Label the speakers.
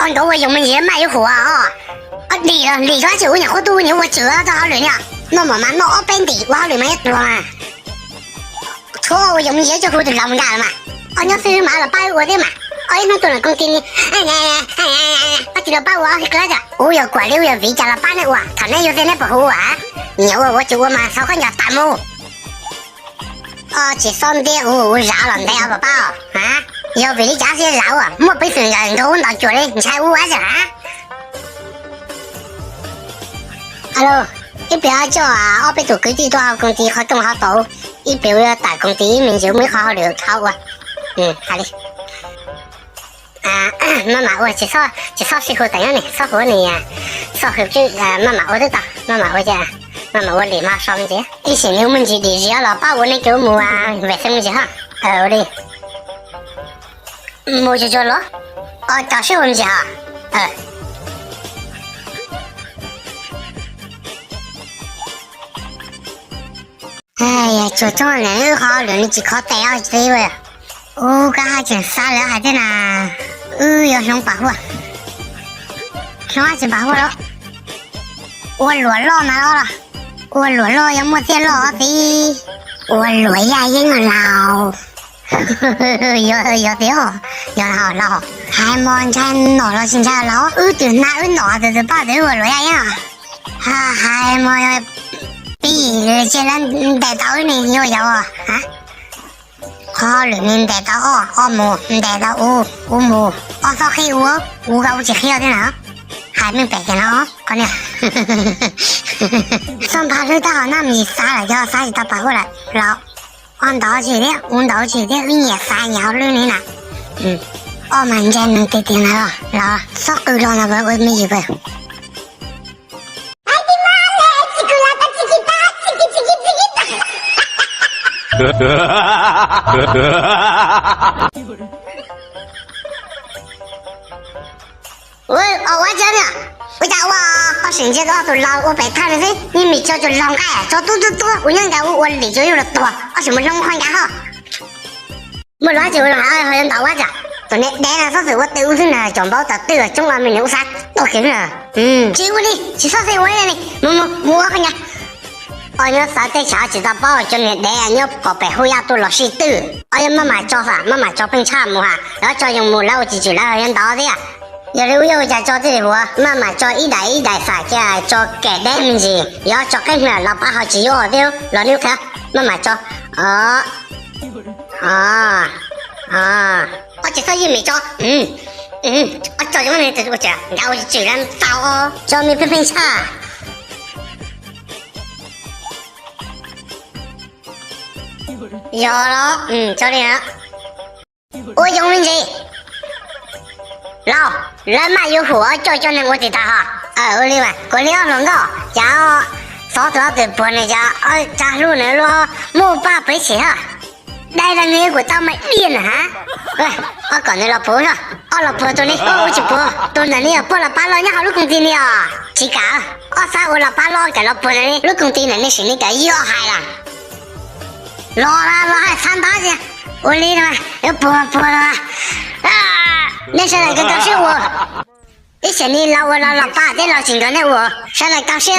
Speaker 1: 按照我用们也买一盒啊！你说就你好多年我这都好累了，那么嘛那本地我好累嘛也多嘛，错我用们也就喝的老么干了嘛，你谁买了摆我的嘛，那多人工给你，我记得把我搁着，我要过6月回家了把那我，他那有点不好啊，你我就我嘛烧烤家大木。去上点我绕了你要不包啊？要为你家些绕啊，莫被人家给我拿脚嘞，你猜我玩啥？Hello， 你不要叫啊！我被做工地多少工地好懂好多，你不要打工地名就没好好留好啊。好的。妈妈，我去烧水壶等下你，烧壶你呀，烧壶就妈妈我知道，妈妈我讲。妈妈，我立马烧门去。以前我们去的热了，把我那狗母啊，卫生去哈。我的，母就做了。到时候我们去哈。哎呀，就这种人好人你只靠带啊这位。我刚还真傻了还在那，要上保护，上还真保护了。我落老哪了？我落了要么在老的，我落呀也能老，有的哦，有老，还忙才老了现在老，对哪有老的把这我落呀呀，还忙要比既然带到你要啊，好里面带到母带到母，说黑我个去黑的呢。还没白天了啊！快点，上爬楼到那米撒了，叫撒起到爬过来，老往到去的，往到去的，你也撒你好累你了，我们家能得点了，老少够了那个我没一个。我讲的，我讲我生气了都老，我被他的人，你没叫就老爱，叫多，我应该我里就有了多，我什么人换干好，没乱就了，好像到我家，昨天来了说是我都是那装包的，对了，中华民族啥都给了，结果呢，去说谁我呢，我看见。你啥在家知道包叫你来呀？你宝贝后呀多了谁都，妈妈教啥？妈妈教本茶木哈，然后教用木老几句了，好像到的呀。有的我家教这我，妈妈教一代啥家教改代名字，要教改名老爸好几år的，老六看妈妈教我介绍也没教，我教用你这个讲，然后我就居然早哦，教你喷茶。有了，教练，我用问题，老人嘛有火，教练我知道哈，我另外过两龙高，然后少多的播那家，加入那了，莫把背起哈，来了那个咱们练了哈，我讲你老婆了，老婆做你，我去播，到那里播了把老娘好老公的了，去干，啥我老把老给老婆那里，老公的那里是那个要害了。老还参大去，我里头要播了那是那个当时我，以前你老爸在老金哥那我上来当时。